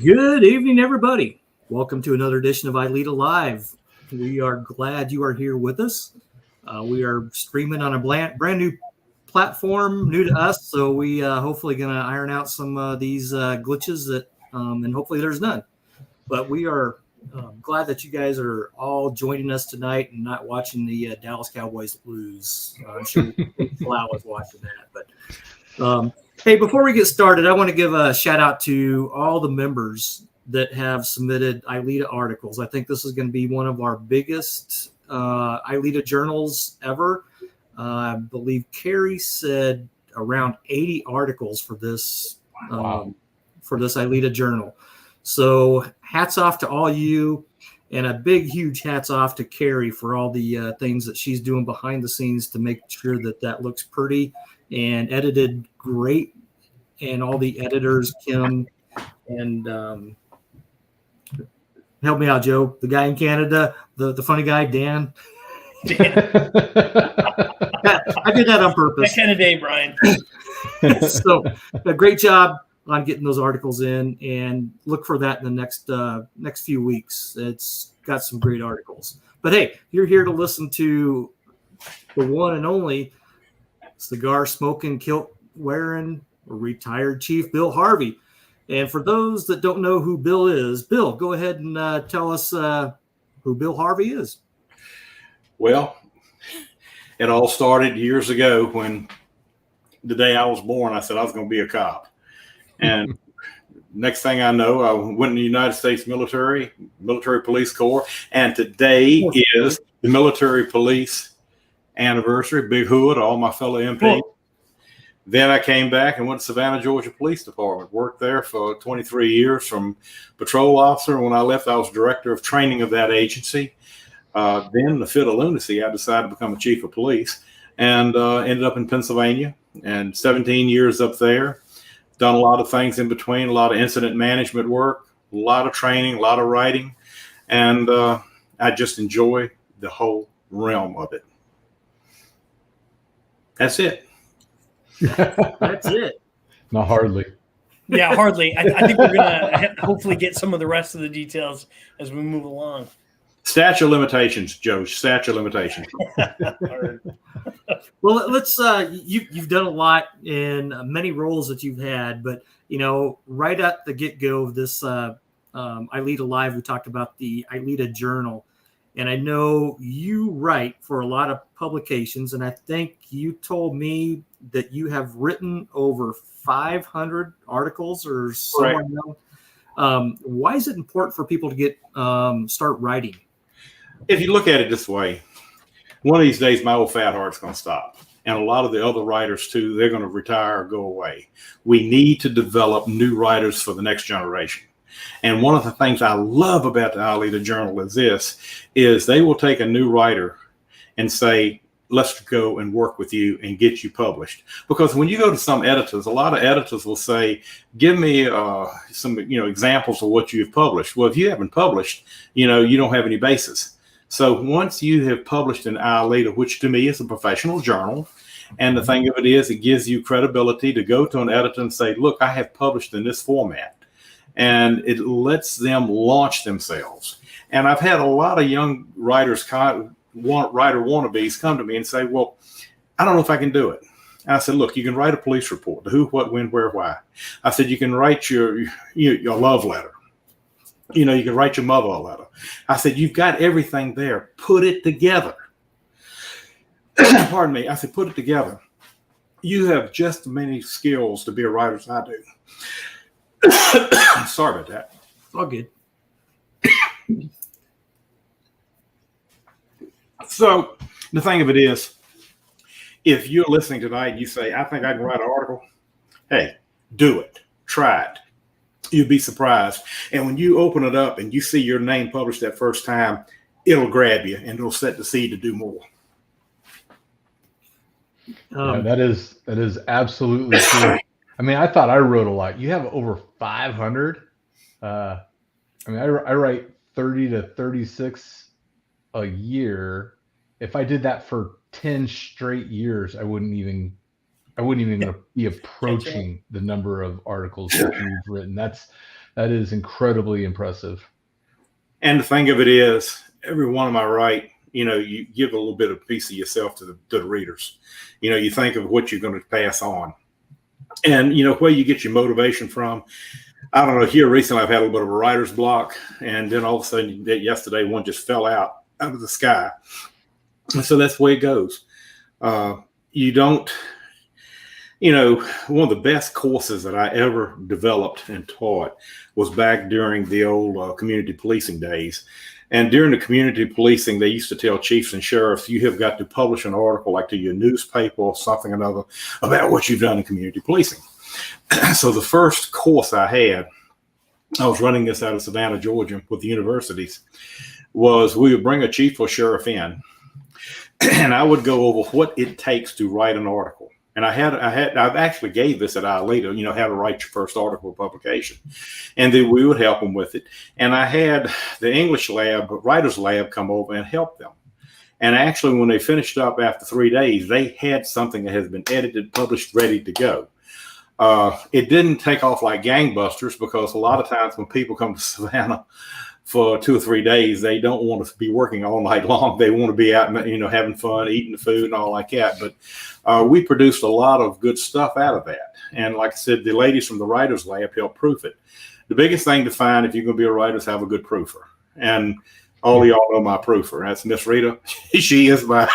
Good evening, everybody. Welcome to another edition of ILEETA Live. We are glad you are here with us. We are streaming on a brand new platform, new to us, so we hopefully going to iron out some of these glitches that, and hopefully there's none. But we are glad that you guys are all joining us tonight and not watching the Dallas Cowboys lose. I'm sure Flau was watching that, but. Hey, before we get started, I want to give a shout out to all the members that have submitted ILEETA articles. I think this is going to be one of our biggest ILEETA journals ever. I believe Carrie said around 80 articles for this ILEETA journal. So hats off to all you, and a big, huge hats off to Carrie for all the things that she's doing behind the scenes to make sure that looks pretty and edited great, and all the editors, Kim, and help me out, Joe, the guy in Canada, the funny guy, Dan. I did that on purpose. That kind of day, Brian. So a great job on getting those articles in, and look for that in the next few weeks. It's got some great articles. But hey, you're here to listen to the one and only cigar smoking, kilt wearing, retired Chief Bill Harvey. And for those that don't know who Bill is, Bill, go ahead and tell us who Bill Harvey is. Well, it all started years ago when the day I was born, I said I was going to be a cop. And next thing I know, I went in the United States military police corps. And today is the military police anniversary. Big hood, all my fellow MPs. Cool. Then I came back and went to Savannah, Georgia Police Department. Worked there for 23 years from patrol officer. When I left, I was director of training of that agency. Then, in the fit of lunacy, I decided to become a chief of police and ended up in Pennsylvania and 17 years up there. Done a lot of things in between, a lot of incident management work, a lot of training, a lot of writing. And I just enjoy the whole realm of it. That's it. That's it. Not hardly. Yeah, hardly. I think we're going to hopefully get some of the rest of the details as we move along. Statute of limitations, Joe. Statute of limitations. Well, let's. You've done a lot in many roles that you've had, but right at the get-go of this ILEETA Live, we talked about the ILEETA Journal. And I know you write for a lot of publications, and I think you told me that you have written over 500 articles or somewhere around. Why is it important for people to get start writing? If you look at it this way, one of these days my old fat heart's going to stop. And a lot of the other writers, too, they're going to retire or go away. We need to develop new writers for the next generation. And one of the things I love about the ILEETA Journal is they will take a new writer and say, let's go and work with you and get you published. Because when you go to some editors, a lot of editors will say, give me some examples of what you've published. Well, if you haven't published, you don't have any basis. So once you have published in ILEETA, which to me is a professional journal, and the thing of it is, it gives you credibility to go to an editor and say, look, I have published in this format. And it lets them launch themselves. And I've had a lot of young writers, writer wannabes, come to me and say, well, I don't know if I can do it. And I said, look, you can write a police report, the who, what, when, where, why. I said, you can write your love letter. You can write your mother a letter. I said, you've got everything there. Put it together. Pardon me. I said, put it together. You have just as many skills to be a writer as I do. Sorry about that. All good. So the thing of it is, if you're listening tonight and you say, I think I can write an article, hey, do it. Try it. You'll be surprised. And when you open it up and you see your name published that first time, it'll grab you and it'll set the seed to do more. That is absolutely true. I mean, I thought I wrote a lot. You have over 500. I write 30 to 36 a year. If I did that for 10 straight years, I wouldn't even be approaching the number of articles that you've written. That is incredibly impressive. And the thing of it is, every one of my write, you give a little bit of piece of yourself to the readers. You think of what you're going to pass on, and where you get your motivation from. I don't know. Here recently, I've had a little bit of a writer's block, and then all of a sudden, yesterday, one just fell out of the sky. And so that's the way it goes. You don't. One of the best courses that I ever developed and taught was back during the old community policing days. And during the community policing, they used to tell chiefs and sheriffs, you have got to publish an article like to your newspaper or something or another about what you've done in community policing. So the first course I had, I was running this out of Savannah, Georgia with the universities, was we would bring a chief or sheriff in, and I would go over what it takes to write an article. And I've actually gave this at ILEETA, how to write your first article publication. And then we would help them with it. And I had the English lab, writer's lab come over and help them. And actually, when they finished up after 3 days, they had something that has been edited, published, ready to go. It didn't take off like gangbusters, because a lot of times when people come to Savannah for 2 or 3 days, they don't want to be working all night long. They want to be out, having fun, eating the food and all like that. But we produced a lot of good stuff out of that. And like I said, the ladies from the Writers Lab helped proof it. The biggest thing to find if you're going to be a writer is have a good proofer. And all of y'all know my proofer. That's Miss Rita. She's my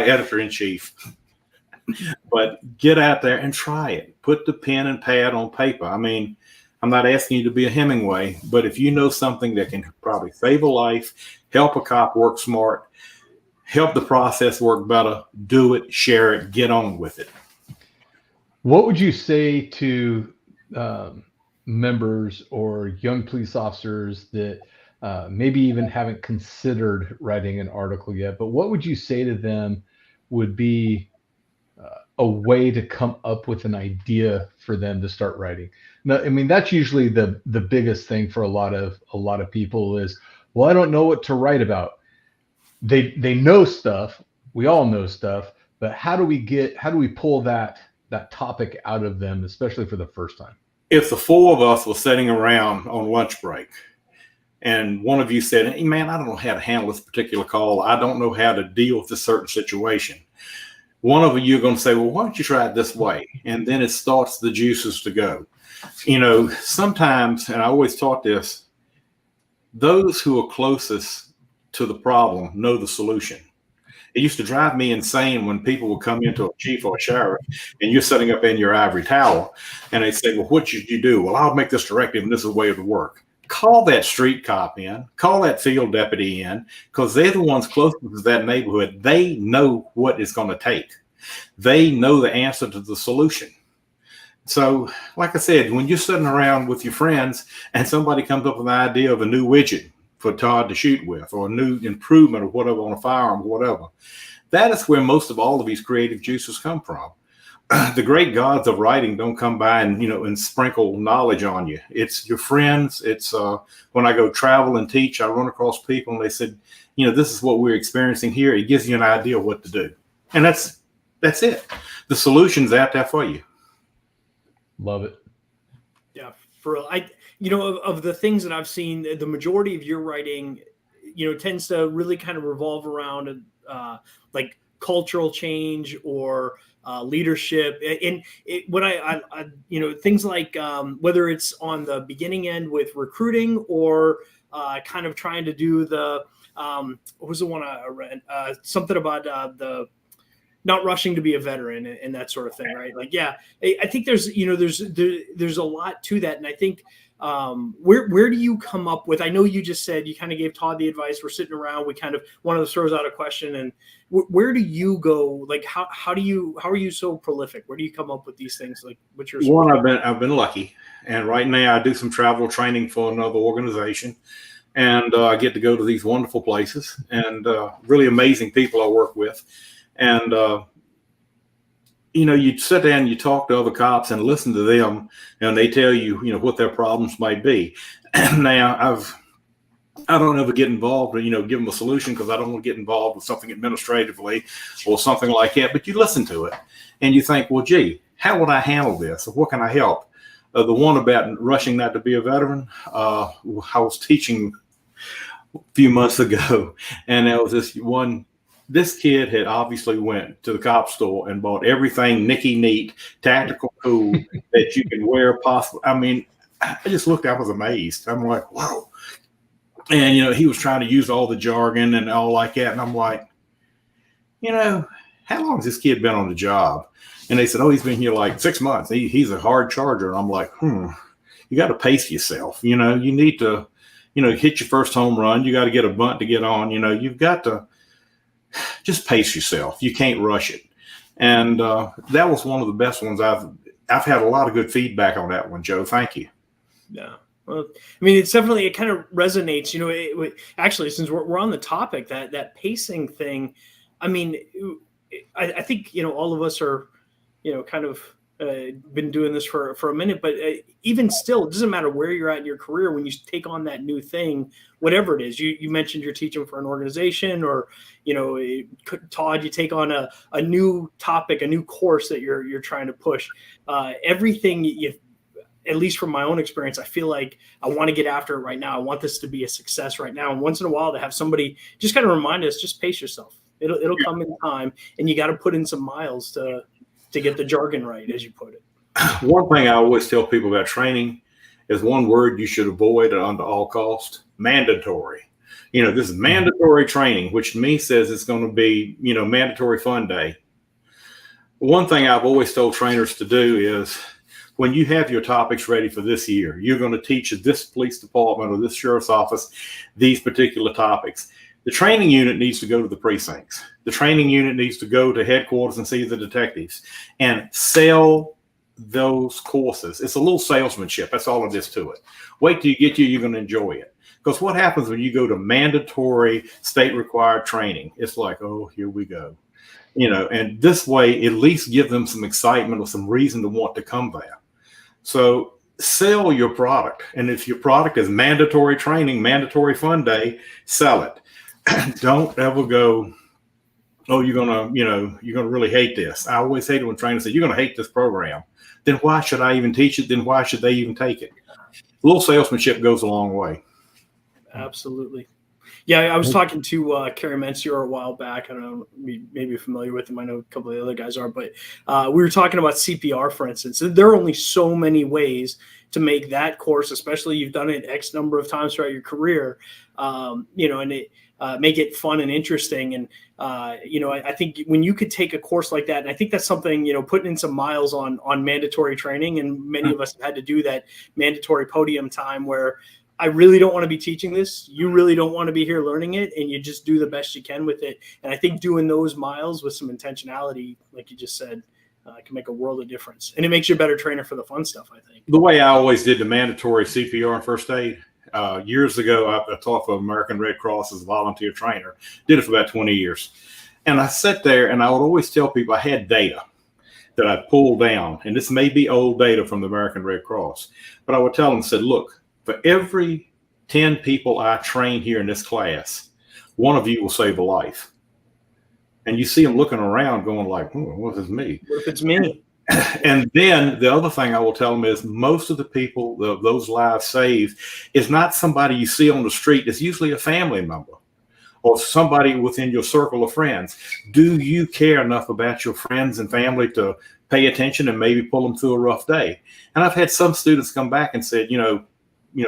editor-in-chief. But get out there and try it. Put the pen and pad on paper. I mean, I'm not asking you to be a Hemingway, but if you know something that can probably save a life, help a cop work smart, help the process work better, do it, share it, get on with it. What would you say to members or young police officers that maybe even haven't considered writing an article yet, but what would you say to them would be a way to come up with an idea for them to start writing? Now, I mean, that's usually the biggest thing for a lot of people is, well, I don't know what to write about. They know stuff. We all know stuff, but how do we pull that topic out of them, especially for the first time? If the 4 of us were sitting around on lunch break and one of you said, hey man, I don't know how to handle this particular call. I don't know how to deal with this certain situation. One of you are going to say, well, why don't you try it this way? And then it starts the juices to go. Sometimes, and I always taught this, those who are closest to the problem know the solution. It used to drive me insane when people would come into a chief or a sheriff and you're sitting up in your ivory tower and they say, well, what should you do? Well, I'll make this directive and this is the way it would work. Call that street cop in, call that field deputy in, because they're the ones closest to that neighborhood. They know what it's going to take. They know the answer to the solution. So, like I said, when you're sitting around with your friends and somebody comes up with an idea of a new widget for Todd to shoot with, or a new improvement or whatever on a firearm or whatever, that is where most of all of these creative juices come from. The great gods of writing don't come by and sprinkle knowledge on you. It's your friends. It's when I go travel and teach, I run across people and they said, this is what we're experiencing here. It gives you an idea of what to do. And that's it. The solution's out there for you. Love it. Yeah, for real. Of the things that I've seen, the majority of your writing, tends to really kind of revolve around like cultural change or leadership. And what I things like whether it's on the beginning end with recruiting or kind of trying to do the what was the one I read? Something about the not rushing to be a veteran and that sort of thing, right? Like, yeah, I think there's a lot to that. And I think where do you come up with, I know you just said, you kind of gave Todd the advice, we're sitting around, we kind of, one of us throws out a question, and where do you go? Like, how are you so prolific? Where do you come up with these things? Like, what's your one? I've been lucky. And right now I do some travel training for another organization. And I get to go to these wonderful places and really amazing people I work with. And, you sit down and you talk to other cops and listen to them, and they tell you, what their problems might be. Now, I don't ever get involved or, give them a solution, because I don't want to get involved with something administratively or something like that. But you listen to it and you think, well, gee, how would I handle this? Or what can I help? The one about rushing not to be a veteran, I was teaching a few months ago, and there was this kid had obviously went to the cop store and bought everything Nicky Neat, tactical cool that you can wear possible. I mean, I just looked, I was amazed. I'm like, wow. And, he was trying to use all the jargon and all like that. And I'm like, how long has this kid been on the job? And they said, oh, he's been here like 6 months. He's a hard charger. And I'm like, you got to pace yourself. You need to, hit your first home run. You got to get a bunt to get on. You've got to just pace yourself. You can't rush it. And that was one of the best ones. I've had a lot of good feedback on that one, Joe. Thank you. Yeah. Well, I mean, it kind of resonates, actually, since we're on the topic, that pacing thing. I mean, I think, all of us are, kind of been doing this for a minute, but even still, it doesn't matter where you're at in your career when you take on that new thing, whatever it is. You mentioned you're teaching for an organization, or, Todd, you take on a new topic, a new course that you're trying to push. Everything at least from my own experience, I feel like I want to get after it right now. I want this to be a success right now. And once in a while to have somebody just kind of remind us, just pace yourself. It'll come in time, and you got to put in some miles to get the jargon right, as you put it. One thing I always tell people about training is one word you should avoid at all costs: mandatory. This is mandatory training, which to me says it's going to be, mandatory fun day. One thing I've always told trainers to do is, when you have your topics ready for this year, you're going to teach at this police department or this sheriff's office these particular topics. The training unit needs to go to the precincts. The training unit needs to go to headquarters and see the detectives and sell those courses. It's a little salesmanship. That's all it is to it. Wait till you get here, you're going to enjoy it. Because what happens when you go to mandatory state-required training? It's like, oh, here we go. And this way, at least give them some excitement or some reason to want to come there. So sell your product. And if your product is mandatory training, mandatory fun day, sell it. Don't ever go, oh, you're going to really hate this. I always hated when trainers say, you're going to hate this program. Then why should I even teach it? Then why should they even take it? A little salesmanship goes a long way. Absolutely. Yeah, I was talking to Kerry Mencior a while back. I don't know, maybe you're familiar with him. I know a couple of the other guys are, but we were talking about CPR, for instance. There are only so many ways to make that course, especially you've done it X number of times throughout your career, and it make it fun and interesting. And, I think when you could take a course like that, and I think that's something, putting in some miles on mandatory training, and many of us have had to do that mandatory podium time where I really don't want to be teaching this. You really don't want to be here learning it, and you just do the best you can with it. And I think doing those miles with some intentionality, like you just said, can make a world of difference. And it makes you a better trainer for the fun stuff, I think. The way I always did the mandatory CPR and first aid, years ago, I taught for American Red Cross as a volunteer trainer. Did it for about 20 years. And I sat there, and I would always tell people I had data that I pulled down. And this may be old data from the American Red Cross. But I would tell them, said, look, for every 10 people I train here in this class, one of you will save a life. And you see them looking around going like, what is me? What if it's me? And then the other thing I will tell them is most of the people, those lives saved, is not somebody you see on the street. It's usually a family member or somebody within your circle of friends. Do you care enough about your friends and family to pay attention and maybe pull them through a rough day? And I've had some students come back and said,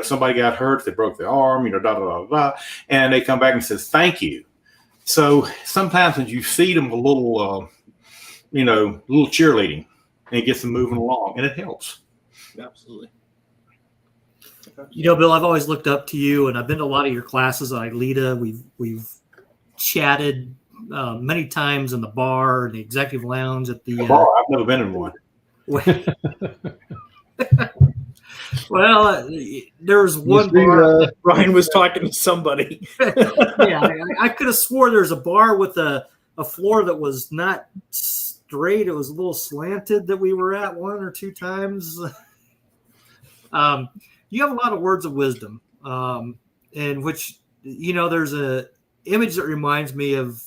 somebody got hurt, they broke their arm, and they come back and says, thank you. So sometimes when you feed them a little, little cheerleading, and it gets them moving along, and it helps. Absolutely. Bill, I've always looked up to you, and I've been to a lot of your classes at ILEETA. We've chatted many times in the bar, in the executive lounge at the bar. I've never been in one. Well, there was one bar. Brian was talking to somebody. Yeah, I could have swore there's a bar with a floor that was not straight. It was a little slanted that we were at one or two times. You have a lot of words of wisdom, in which, there's a image that reminds me of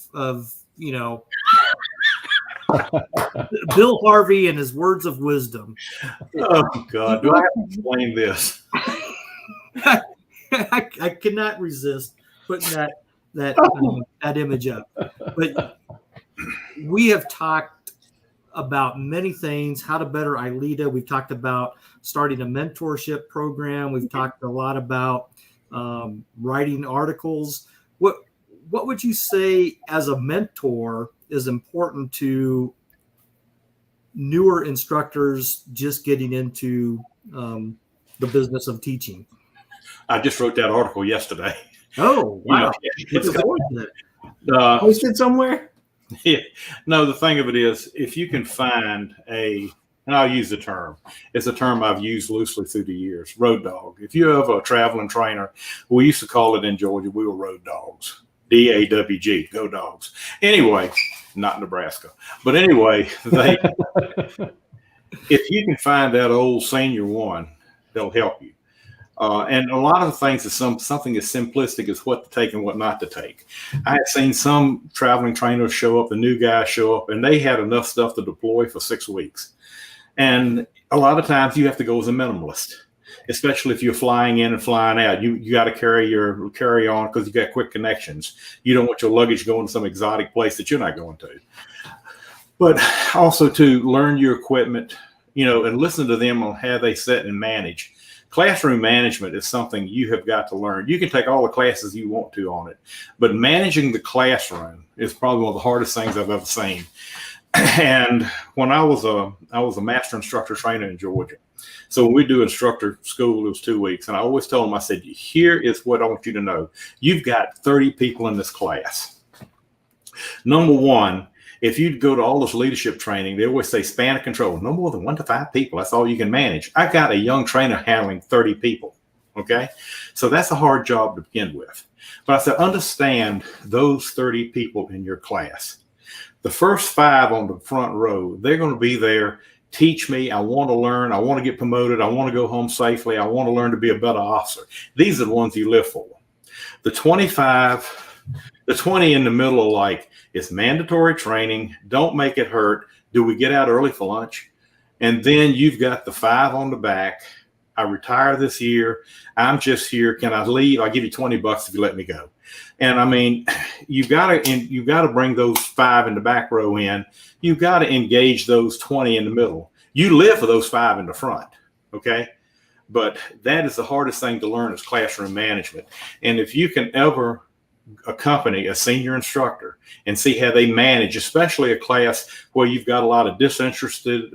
Bill Harvey and his words of wisdom. Oh God, do I have to explain this? I cannot resist putting that image up. But we have talked about many things, how to better ILEETA. We've talked about starting a mentorship program. We've talked a lot about writing articles. What would you say as a mentor is important to newer instructors just getting into the business of teaching? I just wrote that article yesterday. Oh, wow. Posted somewhere? Yeah. No, the thing of it is, if you can find and I'll use the term, it's a term I've used loosely through the years, road dog. If you have a traveling trainer, we used to call it in Georgia, we were road dogs. DAWG, go dogs. Anyway, not Nebraska. But anyway, if you can find that old senior one, they'll help you. And a lot of the things is something as simplistic as what to take and what not to take. I had seen some traveling trainers show up, the new guys show up, and they had enough stuff to deploy for 6 weeks. And a lot of times you have to go as a minimalist, especially if you're flying in and flying out. You got to carry your carry-on because you got quick connections. You don't want your luggage going to some exotic place that you're not going to. But also to learn your equipment, and listen to them on how they set and manage. Classroom management is something you have got to learn. You can take all the classes you want to on it, but managing the classroom is probably one of the hardest things I've ever seen. And when I was a master instructor trainer in Georgia, so when we do instructor school, it was 2 weeks, and I always told them, I said, here is what I want you to know. You've got 30 people in this class. Number one, if you go to all this leadership training, they always say span of control, no more than 1 to 5 people. That's all you can manage. I got a young trainer handling 30 people. Okay. So that's a hard job to begin with. But I said, understand those 30 people in your class. The first 5 on the front row, they're going to be there. Teach me. I want to learn. I want to get promoted. I want to go home safely. I want to learn to be a better officer. These are the ones you live for. The 20 in the middle are like, it's mandatory training. Don't make it hurt. Do we get out early for lunch? And then you've got the 5 on the back. I retire this year. I'm just here. Can I leave? I'll give you $20 if you let me go. And I mean, you've got to bring those 5 in the back row in. You've got to engage those 20 in the middle. You live for those 5 in the front. Okay. But that is the hardest thing to learn is classroom management. And if you can ever accompany a senior instructor and see how they manage, especially a class where you've got a lot of disinterested,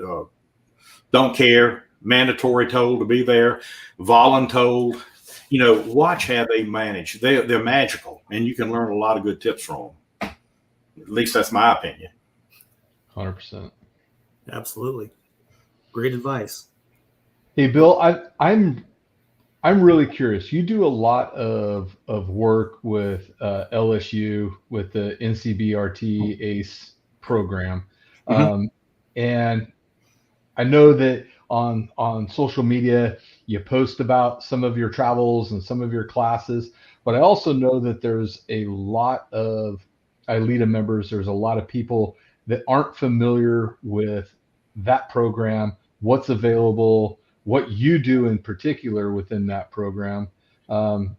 don't care, mandatory told to be there, voluntold, watch how they manage. They're magical, and you can learn a lot of good tips from them. At least that's my opinion. 100%. Absolutely. Great advice. Hey, Bill, I'm really curious. You do a lot of work with LSU with the NCBRT ACE program. Mm-hmm. And I know that on social media, you post about some of your travels and some of your classes, but I also know that there's a lot of ILEETA members. There's a lot of people that aren't familiar with that program, what's available, what you do in particular within that program. Can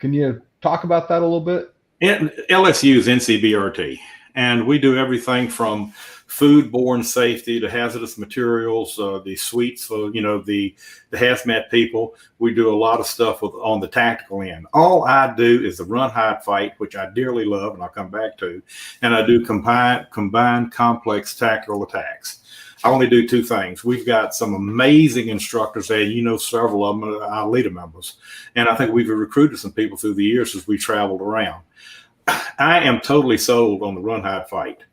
you talk about that a little bit? LSU is NCBRT, and we do everything from foodborne safety to hazardous materials, the suites for, the hazmat people. We do a lot of stuff on the tactical end. All I do is the run, hide, fight, which I dearly love, and I'll come back to, and I do combined complex tactical attacks. I only do 2 things. We've got some amazing instructors there. Several of them are our ILEETA members. And I think we've recruited some people through the years as we traveled around. I am totally sold on the run, hide, fight.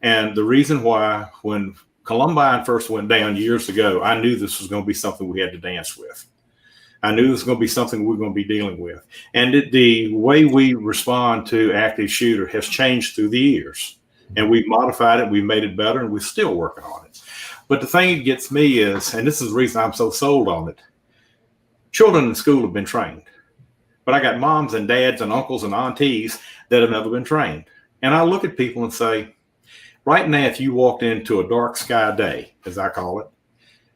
And the reason why, when Columbine first went down years ago, I knew this was going to be something we had to dance with. I knew it was going to be something we were going to be dealing with. And the way we respond to active shooter has changed through the years. And we've modified it, we've made it better, and we're still working on it. But the thing that gets me is, and this is the reason I'm so sold on it, children in school have been trained. But I got moms and dads and uncles and aunties that have never been trained. And I look at people and say, Right now, if you walked into a dark sky day, as I call it,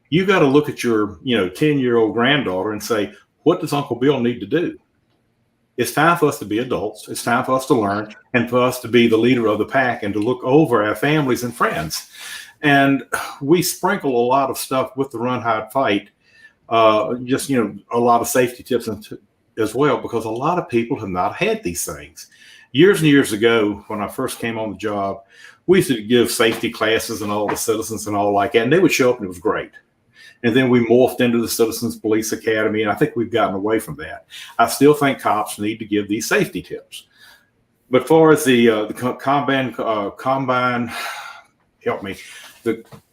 you got to look at your 10-year-old granddaughter and say, what does Uncle Bill need to do? It's time for us to be adults. It's time for us to learn and for us to be the leader of the pack and to look over our families and friends. And we sprinkle a lot of stuff with the run, hide, fight. Just, a lot of safety tips as well, because a lot of people have not had these things. Years and years ago, when I first came on the job, we used to give safety classes and all the citizens and all like that, and they would show up and it was great. And then we morphed into the Citizens Police Academy, and I think we've gotten away from that. I still think cops need to give these safety tips. But as far as the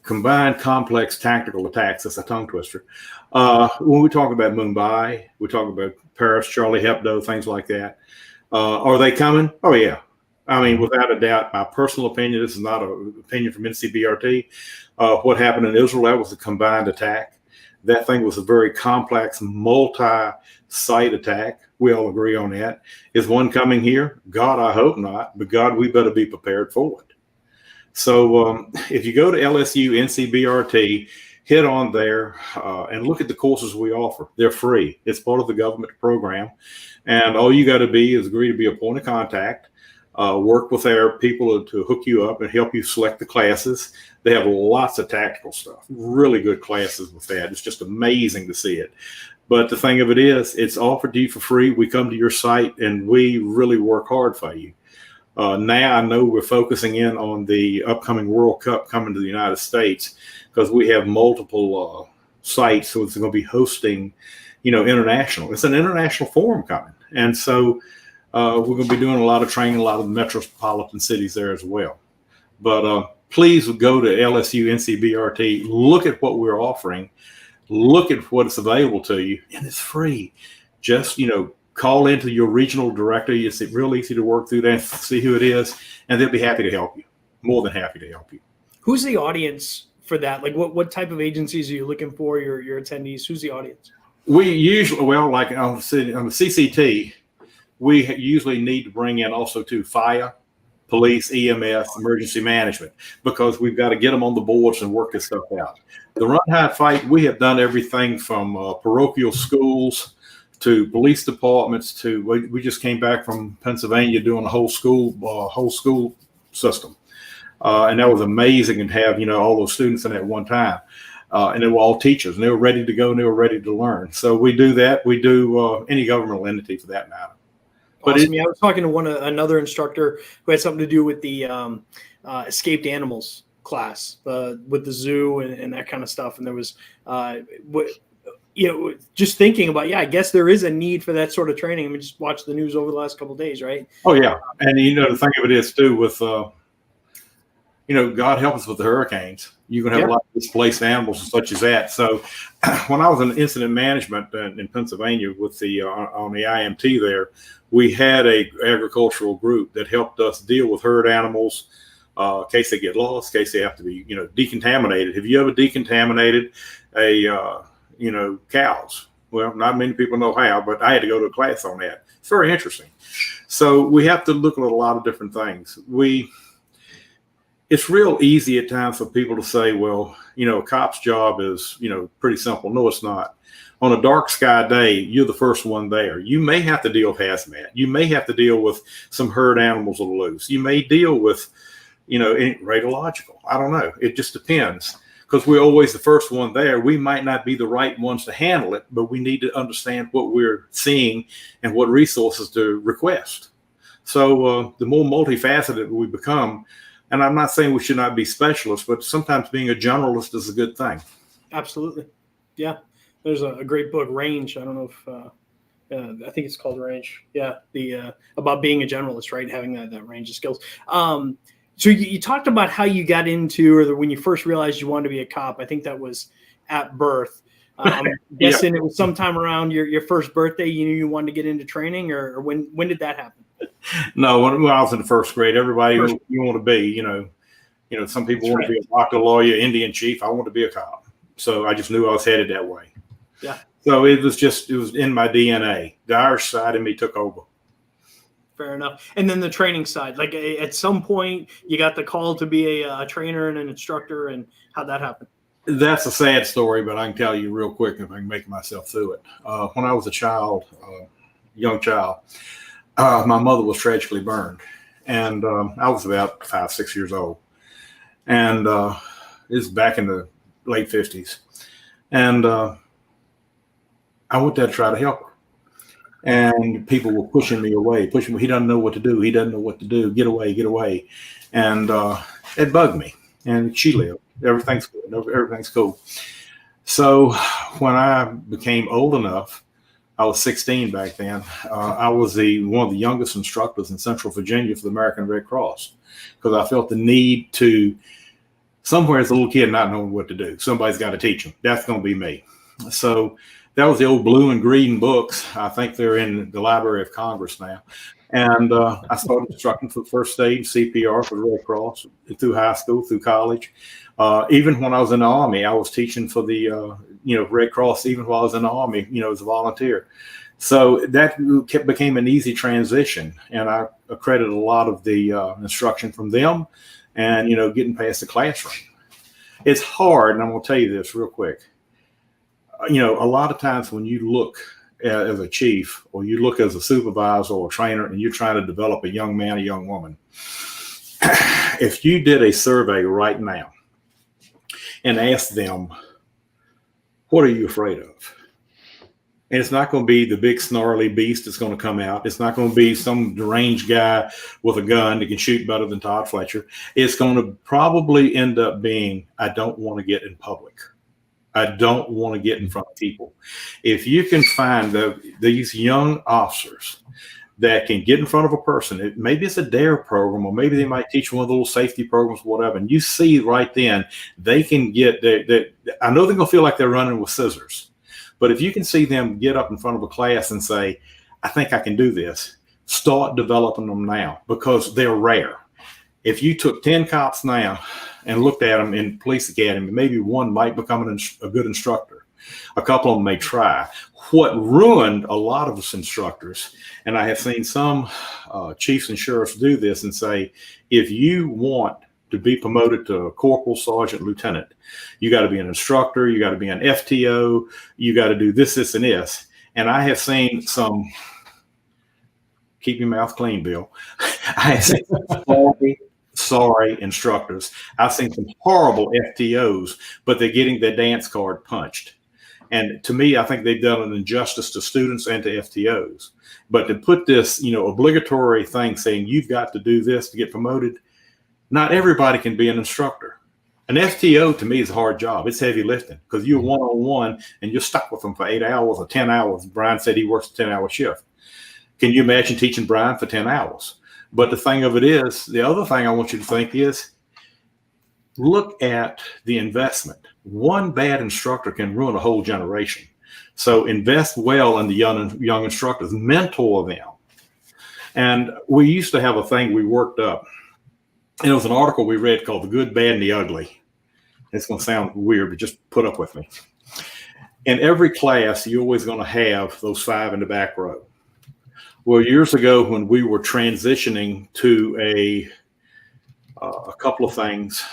combined complex tactical attacks, that's a tongue twister. When we talk about Mumbai, we talk about Paris, Charlie Hebdo, things like that. Are they coming? Oh, yeah. I mean, without a doubt, my personal opinion, this is not an opinion from NCBRT. What happened in Israel, that was a combined attack. That thing was a very complex, multi-site attack. We all agree on that. Is one coming here? God, I hope not. But God, we better be prepared for it. So if you go to LSU NCBRT, hit on there and look at the courses we offer. They're free. It's part of the government program. And all you got to be is agree to be a point of contact. Work with our people to hook you up and help you select the classes. They have lots of tactical stuff, really good classes with that. It's just amazing to see it. But the thing of it is, it's offered to you for free. We come to your site and we really work hard for you. Now I know we're focusing in on the upcoming World Cup coming to the United States because we have multiple sites. So it's going to be hosting, international. It's an international forum coming. And so we're going to be doing a lot of training, a lot of the metropolitan cities there as well. But please go to LSU NCBRT, look at what we're offering, look at what's available to you, and it's free. Just, call into your regional director. It's real easy to work through that, see who it is, and they'll be happy to help you. More than happy to help you. Who's the audience for that? Like what type of agencies are you looking for, your attendees? Who's the audience? We usually, like on the CCT, we usually need to bring in also to fire, police, EMS, emergency management, because we've got to get them on the boards and work this stuff out. The run, hide, fight, we have done everything from parochial schools to police departments to we just came back from Pennsylvania doing a whole school system, and that was amazing. And have all those students in at one time, and they were all teachers and they were ready to go and they were ready to learn. So we do that. We do any governmental entity for that matter. But awesome. I was talking to another instructor who had something to do with the escaped animals class, with the zoo and that kind of stuff. And there was, just thinking about, I guess there is a need for that sort of training. I mean, just watch the news over the last couple of days, right? Oh yeah, and the thing of it is too with, God help us with the hurricanes. You're going to have a lot of displaced animals and such as that. So when I was in incident management in Pennsylvania with on the IMT there, we had a agricultural group that helped us deal with herd animals in case they get lost, in case they have to be, decontaminated. Have you ever decontaminated cows? Well, not many people know how, but I had to go to a class on that. It's very interesting. So we have to look at a lot of different things. It's real easy at times for people to say, well, a cop's job is, pretty simple. No, it's not. On a dark sky day, you're the first one there. You may have to deal with hazmat. You may have to deal with some herd animals that are loose. You may deal with, radiological. I don't know. It just depends. Because we're always the first one there. We might not be the right ones to handle it, but we need to understand what we're seeing and what resources to request. So the more multifaceted we become, and I'm not saying we should not be specialists, but sometimes being a generalist is a good thing. Absolutely. Yeah. There's a great book, Range. I don't know if I think it's called Range. Yeah. About being a generalist, right? Having that range of skills. So you talked about how you got into, or when you first realized you wanted to be a cop. I think that was at birth. I'm guessing it was sometime around your first birthday. You knew you wanted to get into training, or when did that happen? No, when I was in the first grade, everybody knew you want to be. Some people want to be a doctor, lawyer, Indian chief. I want to be a cop, so I just knew I was headed that way. Yeah. So it was in my DNA. The Irish side of me took over. Fair enough. And then the training side, like at some point you got the call to be a trainer and an instructor, and how'd that happen? That's a sad story, but I can tell you real quick if I can make myself through it. When I was a child, young child, my mother was tragically burned, and I was about 5, 6 years old, and this is back in the late 50s, and I went there to try to help her. And people were pushing me away, pushing me. He doesn't know what to do. He doesn't know what to do. Get away, get away. And it bugged me. And she lived. Everything's good. Everything's cool. So when I became old enough, I was 16 back then. I was one of the youngest instructors in Central Virginia for the American Red Cross, because I felt the need to, somewhere as a little kid, not knowing what to do. Somebody's got to teach them. That's going to be me. So that was the old blue and green books. I think they're in the Library of Congress now. And I started instructing for the first aid, CPR for the Red Cross, through high school, through college. Even when I was in the Army, I was teaching for the Red Cross, even while I was in the Army, as a volunteer. So that became an easy transition. And I accredited a lot of the instruction from them and, getting past the classroom. It's hard, and I'm going to tell you this real quick. A lot of times when you look as a chief, or you look as a supervisor or a trainer, and you're trying to develop a young man, a young woman, if you did a survey right now and asked them, what are you afraid of? And it's not going to be the big snarly beast that's going to come out. It's not going to be some deranged guy with a gun that can shoot better than Todd Fletcher. It's going to probably end up being, I don't want to get in public. I don't want to get in front of people. If you can find these young officers that can get in front of a person, maybe it's a DARE program, or maybe they might teach one of the little safety programs, whatever, and you see right then they can get I know they're going to feel like they're running with scissors, but if you can see them get up in front of a class and say, I think I can do this, start developing them now, because they're rare. If you took 10 cops now and looked at them in police academy, maybe one might become a good instructor. A couple of them may try. What ruined a lot of us instructors, and I have seen some chiefs and sheriffs do this and say, if you want to be promoted to corporal, sergeant, lieutenant, you got to be an instructor, you got to be an FTO, you got to do this, this, and this. And I have seen some, keep your mouth clean, Bill. I have seen sorry instructors. I've seen some horrible FTOs, but they're getting their dance card punched. And to me, I think they've done an injustice to students and to FTOs. But to put this, obligatory thing saying you've got to do this to get promoted, not everybody can be an instructor. An FTO to me is a hard job. It's heavy lifting, because you're one-on-one and you're stuck with them for 8 hours or 10 hours. Brian said he works a 10-hour shift. Can you imagine teaching Brian for 10 hours? But the thing of it is, the other thing I want you to think is, look at the investment. One bad instructor can ruin a whole generation. So invest well in the young instructors, mentor them. And we used to have a thing we worked up. And it was an article we read called The Good, Bad, and the Ugly. It's going to sound weird, but just put up with me. In every class, you're always going to have those 5 in the back row. Well, years ago, when we were transitioning to a couple of things,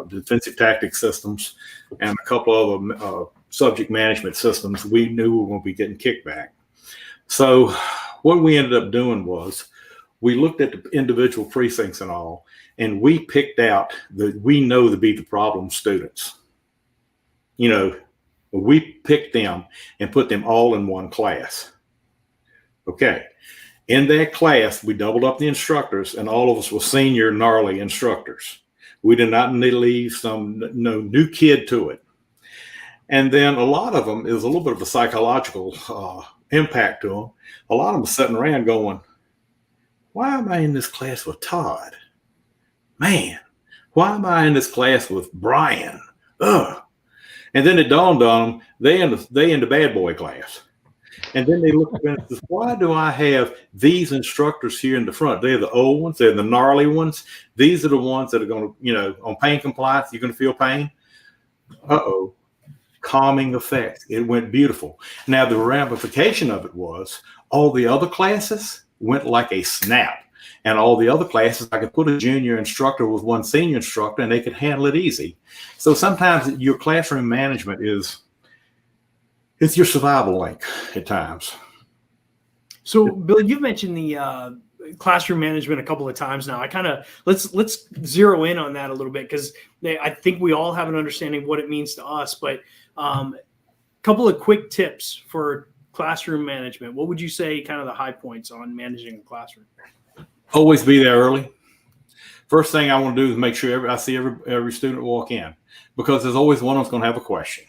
defensive tactics systems and a couple of them, subject management systems, we knew we were going to be getting kickback. So what we ended up doing was we looked at the individual precincts and all, and we picked out we know to be the problem students. We picked them and put them all in one class. Okay. In that class, we doubled up the instructors, and all of us were senior, gnarly instructors. We did not need to leave no new kid to it. And then a lot of them is a little bit of a psychological impact to them. A lot of them are sitting around going, why am I in this class with Todd? Man, why am I in this class with Brian? Ugh. And then it dawned on them, they in the bad boy class. And then they look at it and say, why do I have these instructors here in the front? They're the old ones. They're the gnarly ones. These are the ones that are going to, on pain compliance, you're going to feel pain. Uh-oh. Calming effect. It went beautiful. Now, the ramification of it was all the other classes went like a snap. And all the other classes, I could put a junior instructor with one senior instructor and they could handle it easy. So sometimes your classroom management it's your survival link at times. So Bill, you've mentioned the classroom management a couple of times now. Let's zero in on that a little bit, because I think we all have an understanding of what it means to us, but couple of quick tips for classroom management. What would you say kind of the high points on managing a classroom? Always be there early. First thing I want to do is make sure I see every student walk in, because there's always one of them's going to have a question.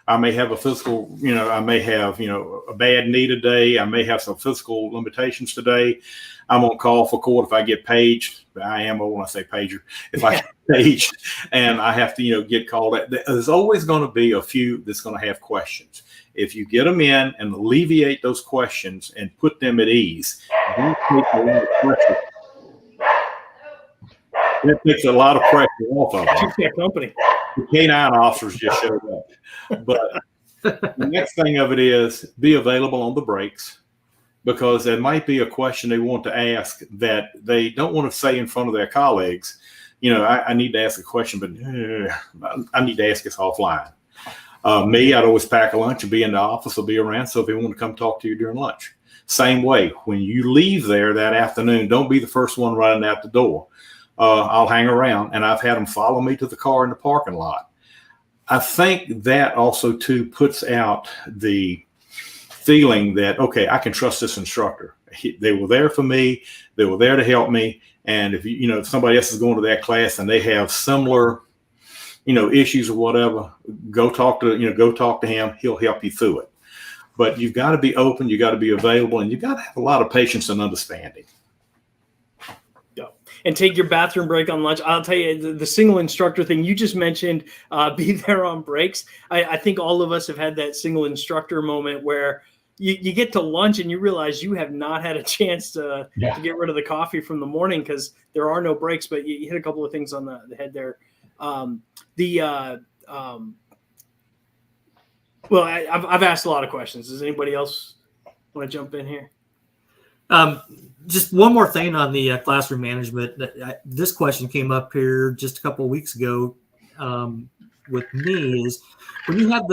I may have a physical, I may have, a bad knee today. I may have some physical limitations today. I'm on call for court if I get paged. I am old when I say pager. If I get paged and I have to, get called, there's always going to be a few that's going to have questions. If you get them in and alleviate those questions and put them at ease, don't take a lot of pressure. That takes a lot of pressure off of them. Keep that company. The K-9 officers just showed up. But the next thing of it is be available on the breaks, because there might be a question they want to ask that they don't want to say in front of their colleagues. I need to ask a question, but I need to ask this offline. Me, I'd always pack a lunch and be in the office or be around, so if they want to come talk to you during lunch. Same way, when you leave there that afternoon, don't be the first one running out the door. I'll hang around, and I've had them follow me to the car in the parking lot. I think that also, too, puts out the feeling that, okay, I can trust this instructor. They were there for me. They were there to help me. And if if somebody else is going to that class and they have similar, issues or whatever, go talk to him. He'll help you through it. But you've got to be open. You got to be available, and you've got to have a lot of patience and understanding. And take your bathroom break on lunch. I'll tell you, the single instructor thing you just mentioned, be there on breaks. I think all of us have had that single instructor moment where you get to lunch and you realize you have not had a chance to get rid of the coffee from the morning because there are no breaks, but you hit a couple of things on the head there. Well, I've asked a lot of questions. Does anybody else want to jump in here? Just one more thing on the classroom management. This question came up here just a couple of weeks ago with me is when you have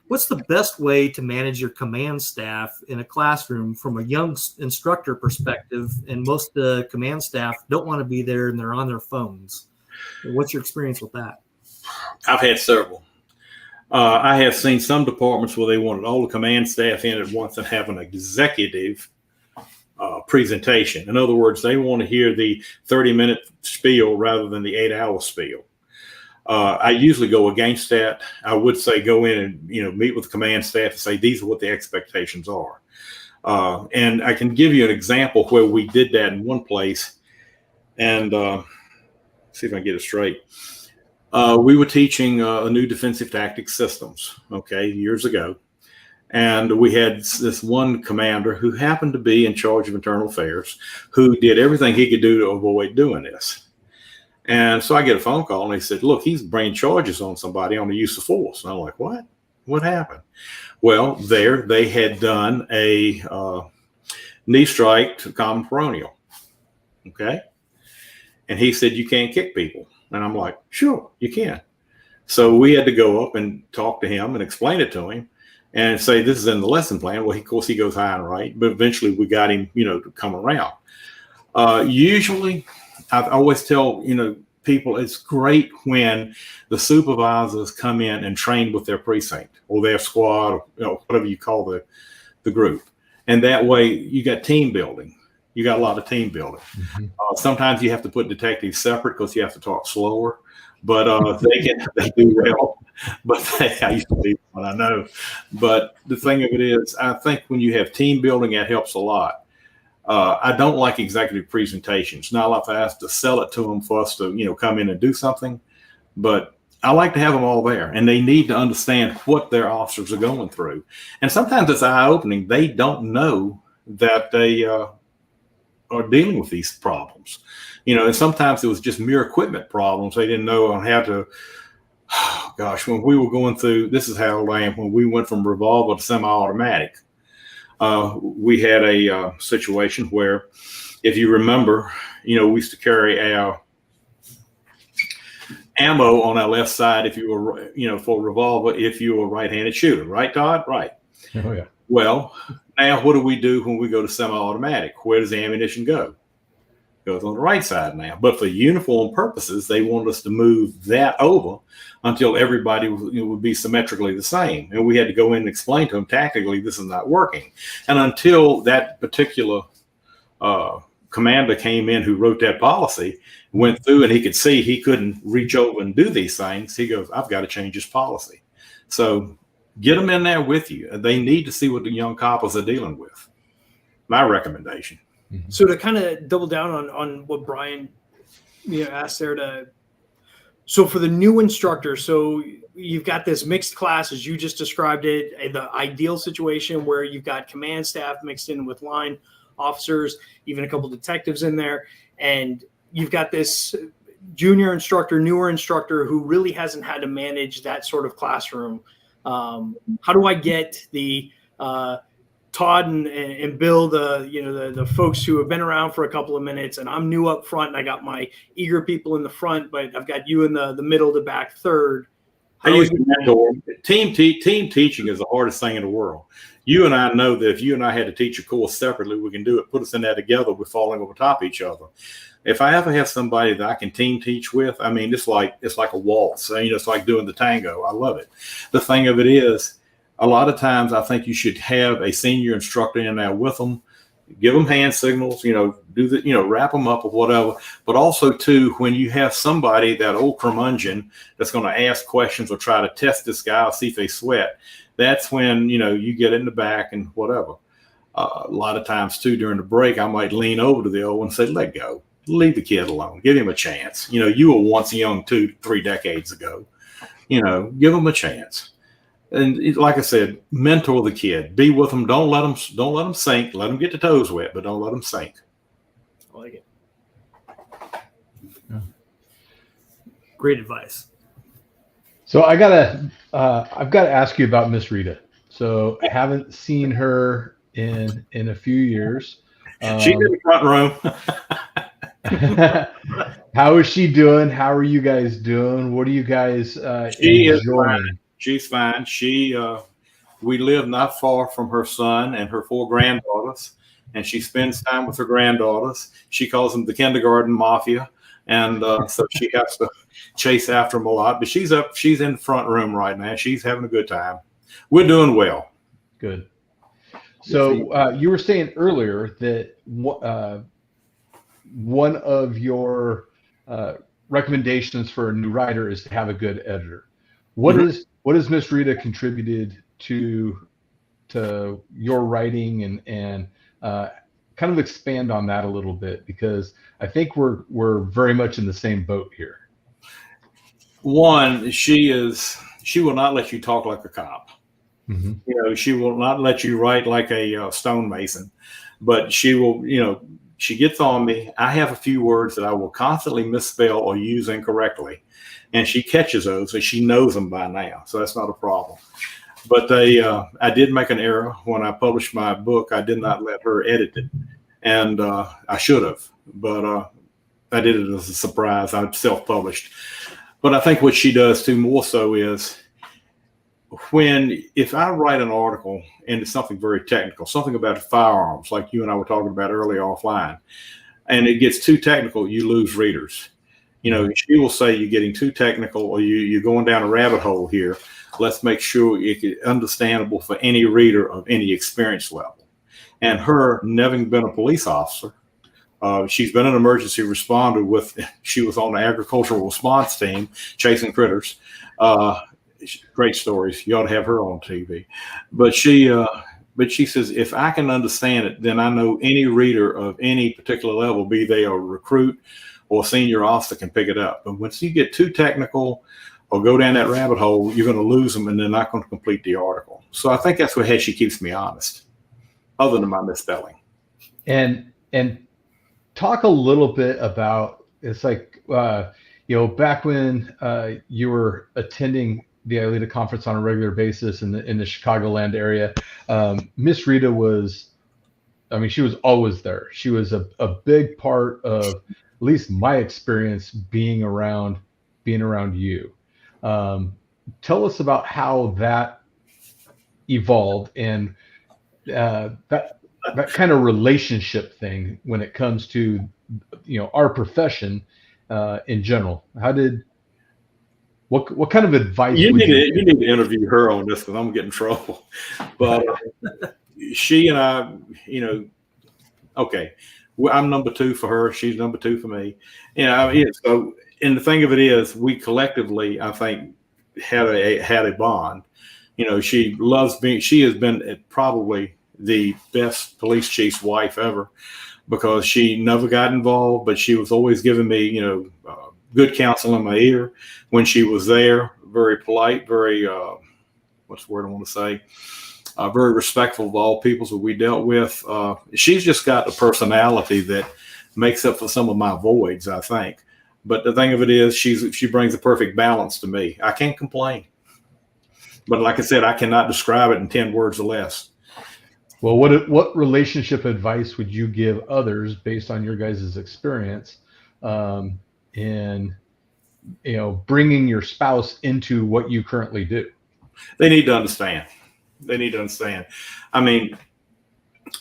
what's the best way to manage your command staff in a classroom from a young instructor perspective? And most of the command staff don't want to be there and they're on their phones. What's your experience with that? I've had several. I have seen some departments where they wanted all the command staff in at once and have an executive presentation. In other words, they want to hear the 30-minute spiel rather than the 8-hour spiel. I usually go against that. I would say go in and meet with the command staff and say these are what the expectations are. And I can give you an example where we did that in one place. And see if I can get it straight. We were teaching a new defensive tactics systems, years ago. And we had this one commander who happened to be in charge of internal affairs, who did everything he could do to avoid doing this. And so I get a phone call and they said, look, he's bringing charges on somebody on the use of force. And I'm like, what? What happened? Well, they had done a knee strike to common peroneal. Okay. And he said, you can't kick people. And I'm like, sure, you can. So we had to go up and talk to him and explain it to him. And say, this is in the lesson plan. Well, of course, he goes high and right. But eventually we got him, to come around. Usually, I always tell, people it's great when the supervisors come in and train with their precinct or their squad or whatever you call the group. And that way you got team building. You got a lot of team building. Mm-hmm. Sometimes you have to put detectives separate because you have to talk slower. But they do well. But I used to be one, I know. But the thing of it is, I think when you have team building, that helps a lot. I don't like executive presentations. Not like I have to sell it to them for us to, come in and do something. But I like to have them all there, and they need to understand what their officers are going through. And sometimes it's eye-opening. They don't know that they are dealing with these problems. And sometimes it was just mere equipment problems. They didn't know on how to. Oh, gosh, when we were going through, this is how old I am, when we went from revolver to semi-automatic, We had a situation where, if you remember, we used to carry our ammo on our left side if you were, for a revolver, if you were a right-handed shooter, right, Todd? Right. Oh, yeah. Well, now what do we do when we go to semi-automatic? Where does the ammunition go? It goes on the right side now. But for uniform purposes, they want us to move that over until everybody would be symmetrically the same. And we had to go in and explain to them tactically, this is not working. And until that particular commander came in who wrote that policy, went through, and he could see he couldn't reach over and do these things, he goes, I've got to change this policy. So get them in there with you. They need to see what the young coppers are dealing with. My recommendation. So to kind of double down on what Brian asked there, so for the new instructor, so you've got this mixed class as you just described it, the ideal situation where you've got command staff mixed in with line officers, even a couple detectives in there, and you've got this junior instructor, newer instructor who really hasn't had to manage that sort of classroom. How do I get the Todd and Bill, the folks who have been around for a couple of minutes, and I'm new up front, and I got my eager people in the front, but I've got you in the middle to back third. Team teaching is the hardest thing in the world. You and I know that if you and I had to teach a course separately, we can do it. Put us in there together. We're falling over top of each other. If I ever have somebody that I can team teach with, I mean, it's like a waltz. It's like doing the tango. I love it. The thing of it is, a lot of times I think you should have a senior instructor in there with them, give them hand signals, wrap them up or whatever. But also too, when you have somebody, that old curmudgeon that's going to ask questions or try to test this guy or see if they sweat, that's when, you get in the back and whatever. A lot of times too, during the break, I might lean over to the old one and say, let go, leave the kid alone, give him a chance. You were once young 2-3 decades ago, give him a chance. And like I said, mentor the kid, be with them. Don't let them sink. Let them get the toes wet, but don't let them sink. I like it. Yeah. Great advice. So I've got to ask you about Miss Rita. So I haven't seen her in a few years. She's in the front room. How is she doing? How are you guys doing? What are you guys enjoying? She's fine. We live not far from her son and her 4 granddaughters, and she spends time with her granddaughters. She calls them the kindergarten mafia, and so she has to chase after them a lot. But she's in the front room right now. She's having a good time. We're doing well. Good. So you were saying earlier that one of your recommendations for a new writer is to have a good editor. What has Miss Rita contributed to your writing, and kind of expand on that a little bit, because I think we're very much in the same boat here. One, she will not let you talk like a cop. Mm-hmm. She will not let you write like a stonemason, but she will, she gets on me. I have a few words that I will constantly misspell or use incorrectly, and she catches those, and she knows them by now. So that's not a problem. But I did make an error when I published my book. I did not let her edit it, and I should have, but I did it as a surprise. I self-published. But I think what she does too, more so, is if I write an article and it's something very technical, something about firearms, like you and I were talking about earlier offline, and it gets too technical, you lose readers. She will say you're getting too technical, or you're going down a rabbit hole here. Let's make sure it's understandable for any reader of any experience level. And her, never been a police officer, she's been an emergency responder she was on the agricultural response team chasing critters. Great stories. You ought to have her on TV. But she says, if I can understand it, then I know any reader of any particular level, be they a recruit or senior officer, can pick it up. But once you get too technical or go down that rabbit hole, you're going to lose them, and they're not going to complete the article. So I think that's what she keeps me honest, other than my misspelling. And talk a little bit about, it's like, back when you were attending the ILEETA conference on a regular basis in the Chicagoland area. Miss Rita was, I mean, she was always there. She was a big part of at least my experience being around you. Tell us about how that evolved and that kind of relationship thing when it comes to, you know, our profession in general. What kind of advice You would need to interview her on this because I'm getting in trouble. But she and I, you know, okay, I'm number two for her. She's number two for me. You know, so, and the thing of it is, we collectively, I think, had a bond. You know, she loves being. She has been probably the best police chief's wife ever because she never got involved, but she was always giving me, you know, good counsel in my ear when she was there. Very polite, very what's the word I want to say? Very respectful of all peoples that we dealt with. She's just got a personality that makes up for some of my voids, I think. But the thing of it is, she brings a perfect balance to me. I can't complain. But like I said, I cannot describe it in 10 words or less. Well, what relationship advice would you give others based on your guys' experience in, you know, bringing your spouse into what you currently do? They need to understand. They need to understand. I mean,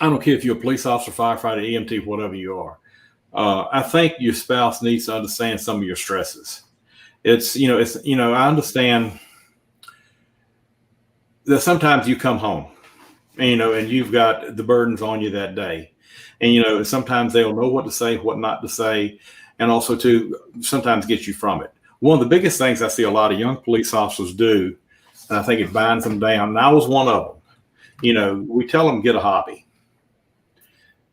I don't care if you're a police officer, firefighter, EMT, whatever you are. I think your spouse needs to understand some of your stresses. I understand that sometimes you come home, and you've got the burdens on you that day. And, sometimes they'll know what to say, what not to say, and also to sometimes get you from it. One of the biggest things I see a lot of young police officers do, and I think it binds them down, and I was one of them, we tell them get a hobby.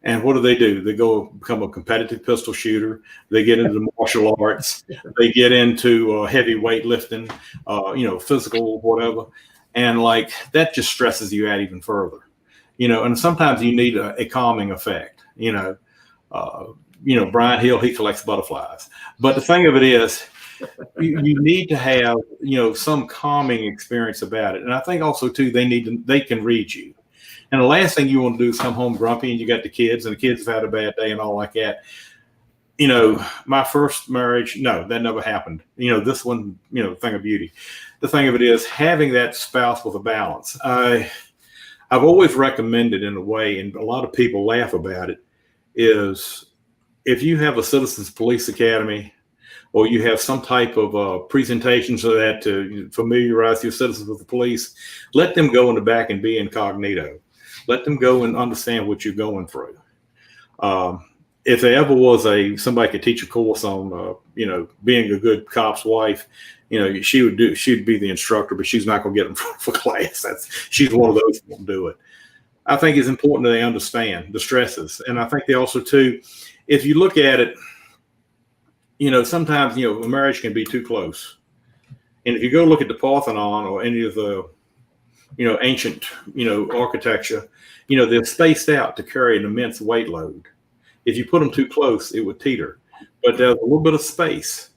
And what do? They go become a competitive pistol shooter. They get into the martial arts. They get into heavy weightlifting, physical, whatever. And like that just stresses you out even further, and sometimes you need a calming effect, Brian Hill, he collects butterflies. But the thing of it is, you need to have, some calming experience about it. And I think also too, they can read you. And the last thing you want to do is come home grumpy and you got the kids and the kids have had a bad day and all like that. My first marriage, no, that never happened. This one, thing of beauty. The thing of it is having that spouse with a balance. I've always recommended in a way, and a lot of people laugh about it, is if you have a Citizens Police Academy or you have some type of presentation so that to familiarize your citizens with the police, let them go in the back and be incognito. Let them go and understand what you're going through. If there ever was somebody could teach a course on, being a good cop's wife, she'd be the instructor, but she's not going to get them for class. She's one of those who won't do it. I think it's important that they understand the stresses. And I think they also too, if you look at it, sometimes, a marriage can be too close. And if you go look at the Parthenon or any of the, ancient, architecture, they're spaced out to carry an immense weight load. If you put them too close, it would teeter. But there's a little bit of space,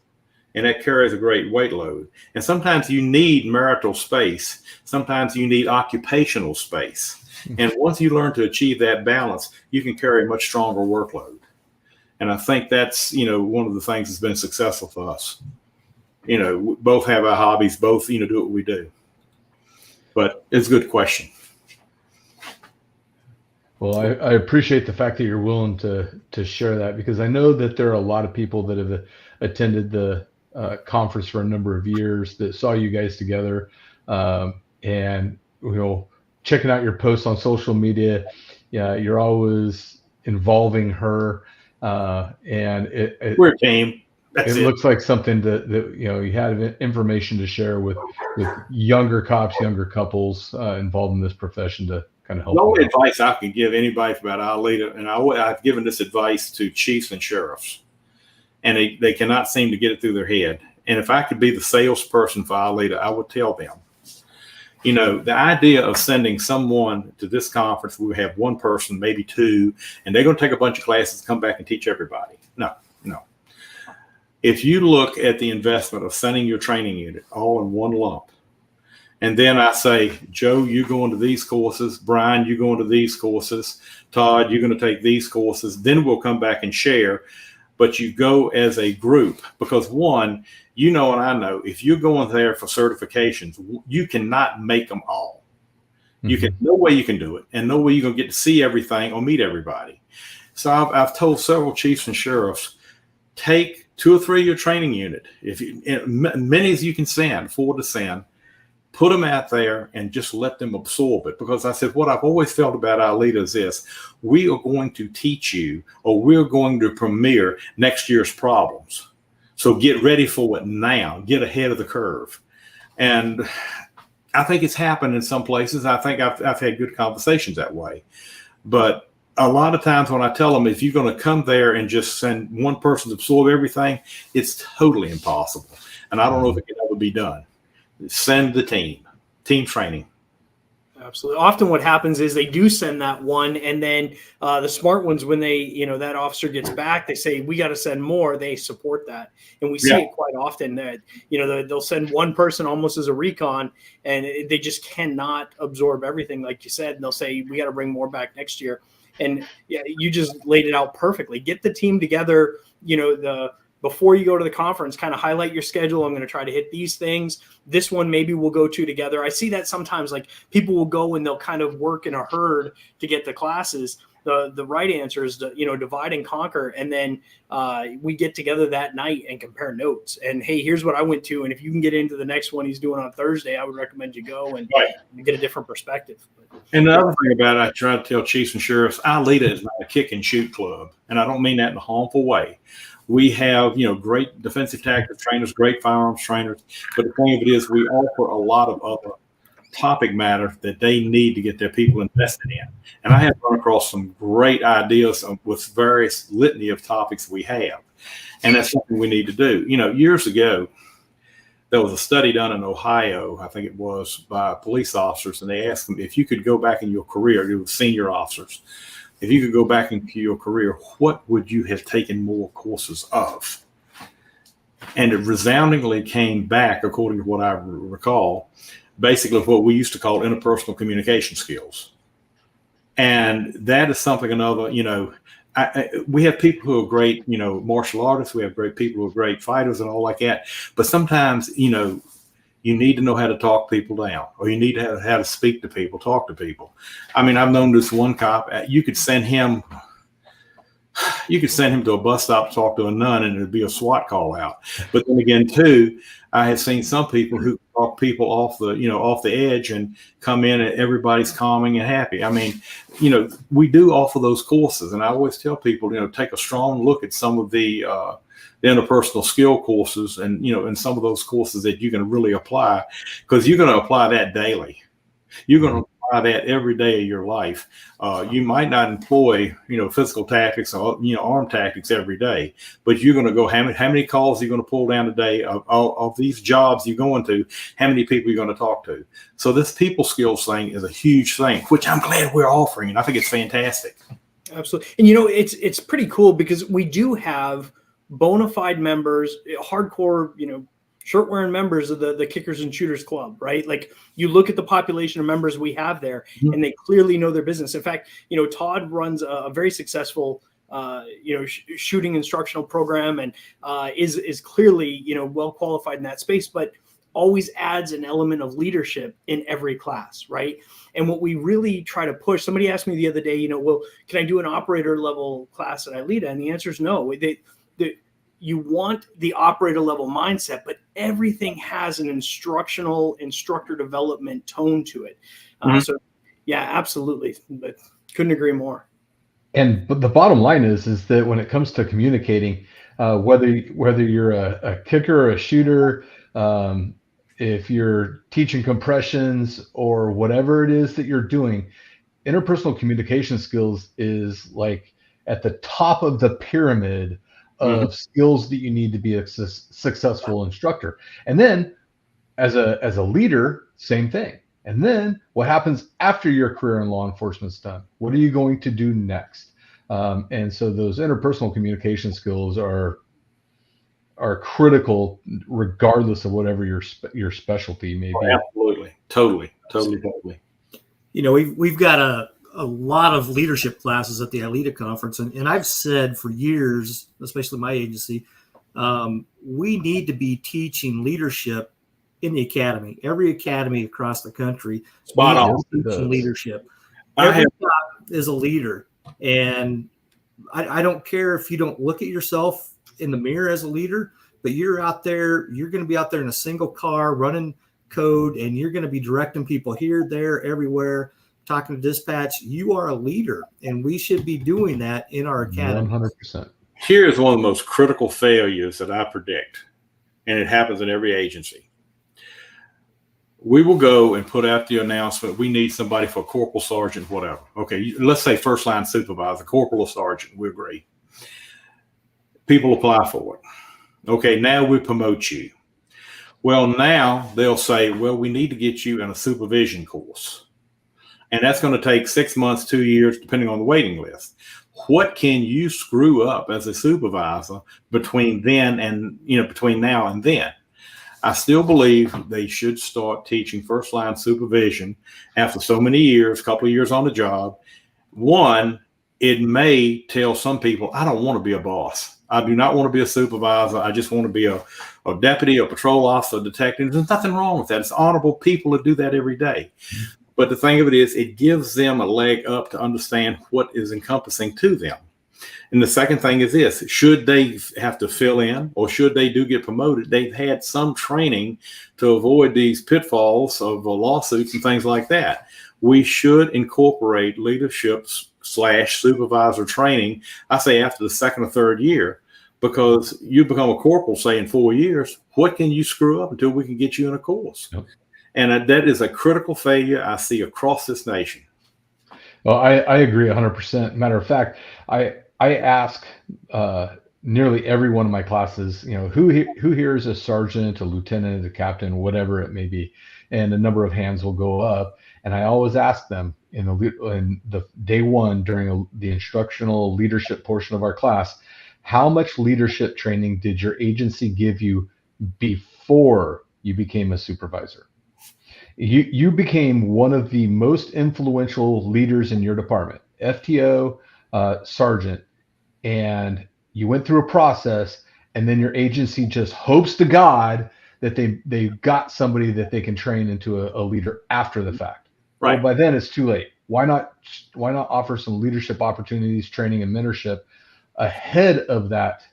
and that carries a great weight load. And sometimes you need marital space. Sometimes you need occupational space. And once you learn to achieve that balance, you can carry a much stronger workload. And I think that's, one of the things that's been successful for us. We both have our hobbies, both, do what we do. But it's a good question. Well, I appreciate the fact that you're willing to share that, because I know that there are a lot of people that have attended the conference for a number of years that saw you guys together, and checking out your posts on social media. Yeah, you're always involving her, and we're a team. It looks like something that you had information to share with younger cops, younger couples involved in this profession to kind of help. The only advice I can give anybody about ILEETA, and I've given this advice to chiefs and sheriffs, and they cannot seem to get it through their head. And if I could be the salesperson for ILEETA, I would tell them, the idea of sending someone to this conference, we have one person, maybe two, and they're going to take a bunch of classes, come back and teach everybody. No. If you look at the investment of sending your training unit all in one lump, And then I say, Joe, you go into these courses. Brian, you go into these courses. Todd, you're going to take these courses. Then we'll come back and share. But you go as a group because, one, you know, and I know, if you're going there for certifications, you cannot make them all. You can, no way you can do it, and no way you're going to get to see everything or meet everybody. So I've told several chiefs and sheriffs, take 2 or 3 of your training unit, if you, many as you can send, 4 to send, put them out there and just let them absorb it. Because I said, what I've always felt about ILEETA is this: we are going to teach you, or we're going to premiere next year's problems. So get ready for it now. Get ahead of the curve. And I think it's happened in some places. I think I've had good conversations that way. But a lot of times when I tell them, if you're going to come there and just send one person to absorb everything, it's totally impossible. And I don't know if it can ever be done. Send the team training. Absolutely. Often what happens is they do send that one, and then the smart ones, when they, you know, that officer gets back, they say, we got to send more. They support that. And we see it quite often that, you know, they'll send one person almost as a recon, and they just cannot absorb everything, like you said. And they'll say, we got to bring more back next year. And yeah, you just laid it out perfectly. Get the team together, you know, before you go to the conference, kind of highlight your schedule. I'm going to try to hit these things. This one maybe we'll go to together. I see that sometimes, like, people will go and they'll kind of work in a herd to get the classes. The right answer is to, you know, divide and conquer. And then we get together that night and compare notes. And, hey, here's what I went to. And if you can get into the next one he's doing on Thursday, I would recommend you go and get a different perspective. And the other thing about it, I try to tell chiefs and sheriffs, ILEETA is not a kick and shoot club. And I don't mean that in a harmful way. We have, you know, great defensive tactics trainers, great firearms trainers. But the thing of it is, we offer a lot of other topic matter that they need to get their people invested in. And I have run across some great ideas with various litany of topics we have. And that's something we need to do. You know, years ago, there was a study done in Ohio, I think it was, by police officers, and they asked them, if you could go back in your career, it was senior officers, if you could go back into your career, what would you have taken more courses of? And it resoundingly came back, according to what I recall, basically what we used to call interpersonal communication skills. And that is something another, you know, we have people who are great, you know, martial artists. We have great people who are great fighters and all like that. But sometimes, you know, you need to know how to talk people down, or you need to have how to speak to people, talk to people. I mean, I've known this one cop. You could send him to a bus stop to talk to a nun, and it'd be a SWAT call out. But then again, too, I have seen some people who talk people off the edge and come in and everybody's calming and happy. I mean, you know, we do offer those courses, and I always tell people, you know, take a strong look at some of the interpersonal skill courses, and, you know, and some of those courses that you can really apply, because you're going to apply that daily. You're going to apply that every day of your life. You might not employ, you know, physical tactics or, you know, arm tactics every day, but you're going to go, how many calls are you going to pull down a day of these jobs you're going to, how many people you're going to talk to. So this people skills thing is a huge thing, which I'm glad we're offering, and I think it's fantastic. Absolutely. And, you know, it's pretty cool because we do have bona fide members, hardcore, you know, shirt wearing members of the Kickers and Shooters Club, right? Like, you look at the population of members we have there, and they clearly know their business. In fact, you know, Todd runs a very successful, you know, shooting instructional program, and is clearly, you know, well qualified in that space, but always adds an element of leadership in every class, right? And what we really try to push, somebody asked me the other day, you know, well, can I do an operator level class at ILEETA? And the answer is no. You want the operator level mindset, but everything has an instructor development tone to it. So yeah, absolutely. But couldn't agree more. But the bottom line is that when it comes to communicating, whether you're a kicker or a shooter, if you're teaching compressions or whatever it is that you're doing, interpersonal communication skills is like at the top of the pyramid of skills that you need to be a successful instructor. And then as a leader, same thing. And then what happens after your career in law enforcement's done? What are you going to do next? And so those interpersonal communication skills are are critical regardless of whatever your specialty may be. Absolutely. Totally. You know, we've got a lot of leadership classes at the ILEETA conference, and I've said for years, especially my agency, we need to be teaching leadership in the academy. Every academy across the country Spot on. teaching leadership. I Every have- job is a leader, and I don't care if you don't look at yourself in the mirror as a leader, but you're out there. You're going to be out there in a single car running code, and you're going to be directing people here, there, everywhere, talking to dispatch. You are a leader, and we should be doing that in our academy. 100%. Here's one of the most critical failures that I predict, and it happens in every agency. We will go and put out the announcement, we need somebody for corporal, sergeant, whatever. Okay, let's say first line supervisor, corporal or sergeant, we agree. People apply for it. Okay, now we promote you. Well, now they'll say, well, we need to get you in a supervision course. And that's going to take 6 months, 2 years, depending on the waiting list. What can you screw up as a supervisor between then and, between now and then? I still believe they should start teaching first line supervision after so many years, couple of years on the job. One, it may tell some people, I don't want to be a boss. I do not want to be a supervisor. I just want to be a deputy, a patrol officer, a detective. There's nothing wrong with that. It's honorable people to do that every day. But the thing of it is, it gives them a leg up to understand what is encompassing to them. And the second thing is this, should they have to fill in or should they do get promoted, they've had some training to avoid these pitfalls of lawsuits and things like that. We should incorporate leadership / supervisor training, I say after the second or third year, because you become a corporal, say in 4 years, what can you screw up until we can get you in a course? Yep. And that is a critical failure I see across this nation. Well, I agree 100%. Matter of fact, I ask nearly every one of my classes, who here is a sergeant, a lieutenant, a captain, whatever it may be, and a number of hands will go up. And I always ask them in the day one during the instructional leadership portion of our class, how much leadership training did your agency give you before you became a supervisor? You became one of the most influential leaders in your department, FTO, sergeant, and you went through a process, and then your agency just hopes to God that they've got somebody that they can train into a leader after the fact. Right. Well, by then it's too late. Why not offer some leadership opportunities, training, and mentorship ahead of that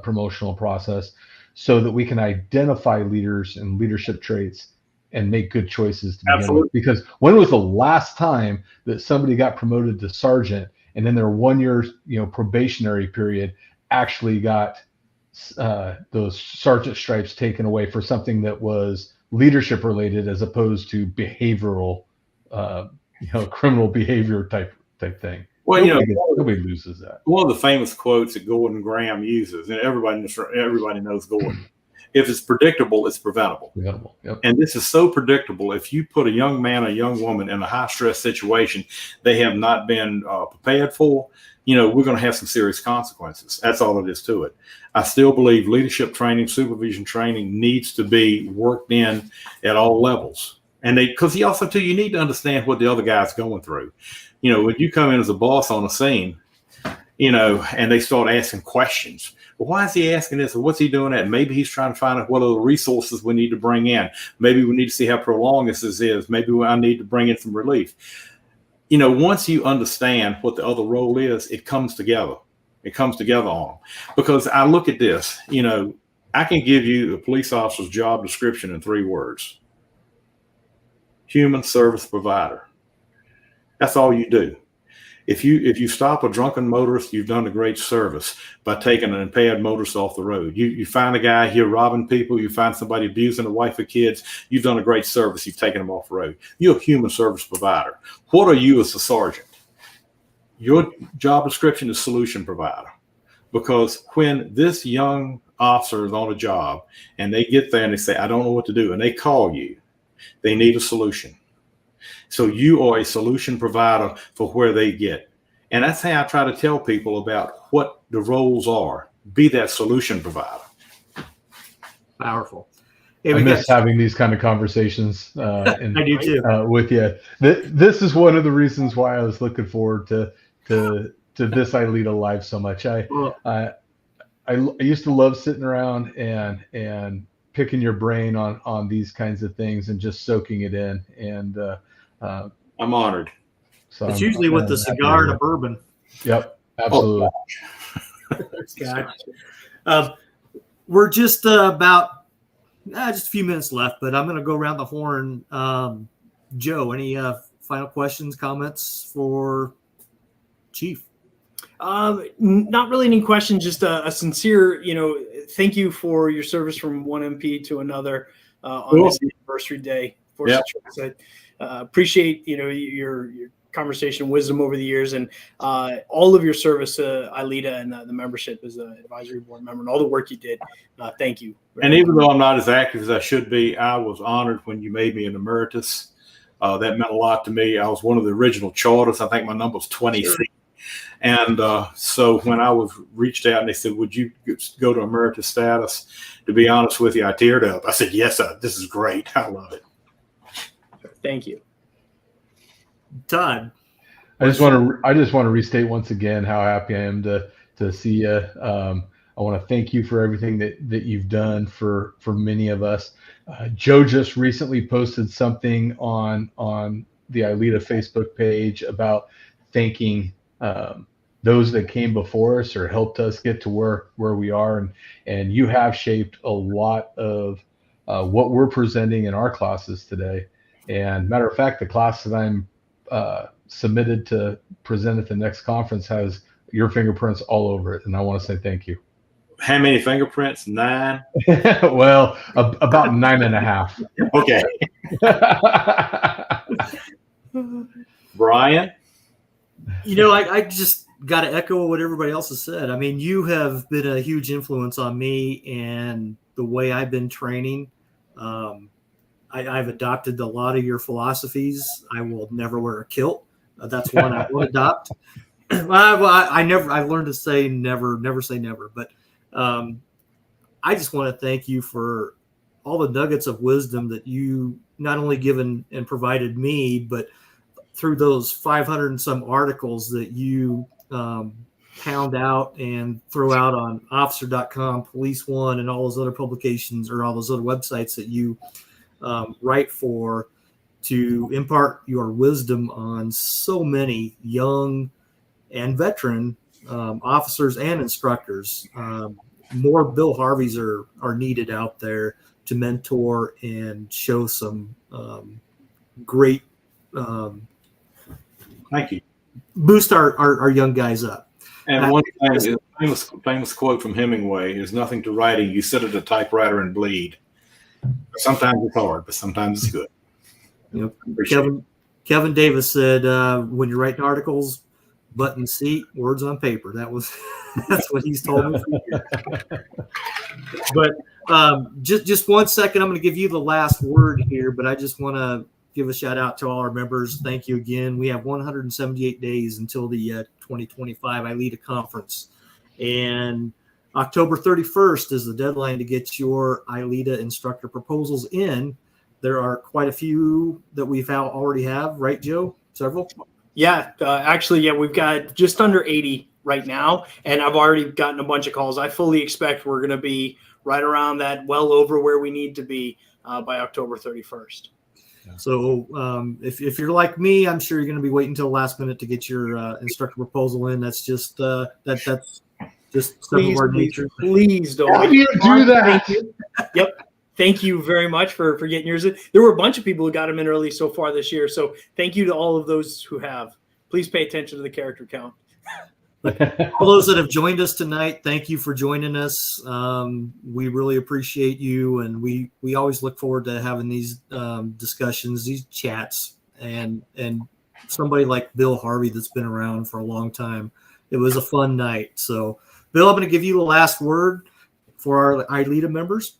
promotional process, so that we can identify leaders and leadership traits and make good choices to begin with? Because when was the last time that somebody got promoted to sergeant and in their 1 year, probationary period actually got those sergeant stripes taken away for something that was leadership related as opposed to behavioral, criminal behavior type thing? Well, nobody loses that. One of the famous quotes that Gordon Graham uses, and everybody knows Gordon. If it's predictable, it's preventable. Yep. And this is so predictable. If you put a young man or a young woman in a high stress situation they have not been prepared for, we're going to have some serious consequences. That's all it is to it. I still believe leadership training, supervision training needs to be worked in at all levels. And because also too, you need to understand what the other guy's going through. When you come in as a boss on a scene, and they start asking questions. Well, why is he asking this? Or what's he doing that? Maybe he's trying to find out what are the resources we need to bring in. Maybe we need to see how prolonged this is. Maybe I need to bring in some relief. Once you understand what the other role is, it comes together. It comes together on. Because I look at this, I can give you a police officer's job description in 3 words. Human service provider. That's all you do. If you stop a drunken motorist, you've done a great service by taking an impaired motorist off the road. You find a guy here robbing people, you find somebody abusing a wife or kids, you've done a great service, you've taken them off the road. You're a human service provider. What are you as a sergeant? Your job description is solution provider. Because when this young officer is on a job and they get there and they say, I don't know what to do, and they call you, they need a solution. So you are a solution provider for where they get. And that's how I try to tell people about what the roles are. Be that solution provider. Powerful. Hey, I miss having these kind of conversations I do too. With you. This is one of the reasons why I was looking forward to this ILEETA Live so much. I used to love sitting around and picking your brain on these kinds of things and just soaking it in. And I'm honored. So it's usually with the cigar and a bourbon. Yep, absolutely. We're just about just a few minutes left, but I'm going to go around the horn. Joe, any final questions, comments for Chief? Not really any questions, just a sincere, thank you for your service from one MP to another on this anniversary day. Appreciate, your conversation, wisdom over the years, and all of your service to ILEETA and the membership as an advisory board member and all the work you did. Thank you. And even though I'm not as active as I should be, I was honored when you made me an emeritus. That meant a lot to me. I was one of the original charters. I think my number was 26. Sure. And so when I was reached out and they said, would you go to emeritus status? To be honest with you, I teared up. I said, yes, this is great. I love it. Thank you. Todd, I just want to restate once again how happy I am to see you. I want to thank you for everything that you've done for many of us. Joe just recently posted something on the ILEETA Facebook page about thanking those that came before us or helped us get to where we are, and you have shaped a lot of what we're presenting in our classes today. And matter of fact, the class that I'm submitted to present at the next conference has your fingerprints all over it, and I want to say thank you. How many fingerprints? 9? Well, about 9.5. Okay. Brian? I just got to echo what everybody else has said. I mean, you have been a huge influence on me and the way I've been training. I've adopted a lot of your philosophies. I will never wear a kilt. That's one I will adopt. I learned to say never say never. But I just want to thank you for all the nuggets of wisdom that you not only given and provided me, but through those 500 and some articles that you pound out and throw out on officer.com, Police One, and all those other publications or all those other websites that you write for, to impart your wisdom on so many young and veteran officers and instructors. More Bill Harveys are needed out there to mentor and show some great thank you. Boost our young guys up. And one thing, famous quote from Hemingway: "There's nothing to writing. You sit at a typewriter and bleed." Sometimes it's hard, but sometimes it's good. Kevin Davis said, when you're writing articles, button seat, words on paper. That's what he's told me. But just 1 second, I'm going to give you the last word here, but I just want to give a shout out to all our members. Thank you again. We have 178 days until the 2025 ILEETA conference, and October 31st is the deadline to get your ILEETA instructor proposals in. There are quite a few that we've already have, right, Joe? Several? Yeah, actually, we've got just under 80 right now, and I've already gotten a bunch of calls. I fully expect we're going to be right around that, well over where we need to be by October 31st. So if you're like me, I'm sure you're going to be waiting until the last minute to get your instructor proposal in. That's just that's just some of our nature. Please don't. How do you do that? Thank you. Yep. Thank you very much for getting yours in. There were a bunch of people who got them in early so far this year. So thank you to all of those who have. Please pay attention to the character count. All those that have joined us tonight, thank you for joining us. We really appreciate you, and we always look forward to having these discussions, these chats, and somebody like Bill Harvey that's been around for a long time. It was a fun night. So, Bill, I'm going to give you the last word for our ILEETA members.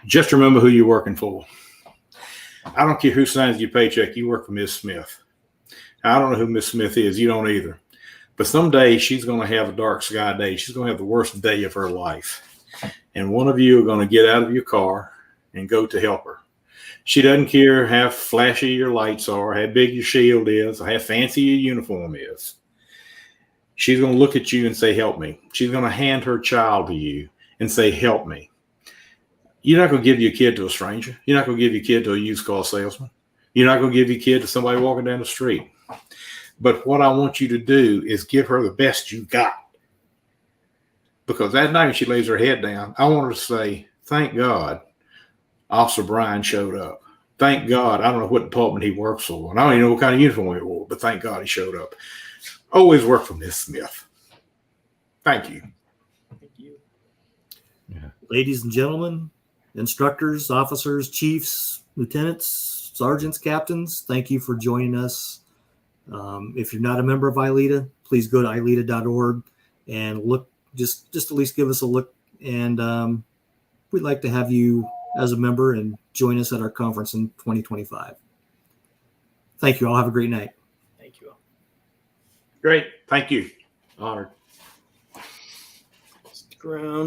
Just remember who you're working for. I don't care who signs your paycheck. You work for Miss Smith. I don't know who Miss Smith is. You don't either. But someday she's going to have a dark sky day. She's going to have the worst day of her life. and one of you are going to get out of your car and go to help her. She doesn't care how flashy your lights are, how big your shield is, or how fancy your uniform is. She's going to look at you and say, help me. She's going to hand her child to you and say, help me. You're not going to give your kid to a stranger. You're not going to give your kid to a used car salesman. You're not going to give your kid to somebody walking down the street. But what I want you to do is give her the best you got. Because that night when she lays her head down, I want her to say, thank God Officer Brian showed up. Thank God. I don't know what department he works for. And I don't even know what kind of uniform he wore, but thank God he showed up. Always work for Miss Smith. Thank you. Thank you. Yeah. Ladies and gentlemen, instructors, officers, chiefs, lieutenants, sergeants, captains, thank you for joining us. If you're not a member of ILEETA, please go to ILEETA.org and look, just at least give us a look. And we'd like to have you as a member and join us at our conference in 2025. Thank you all. Have a great night. Thank you all. Great. Thank you. Honored. Ground.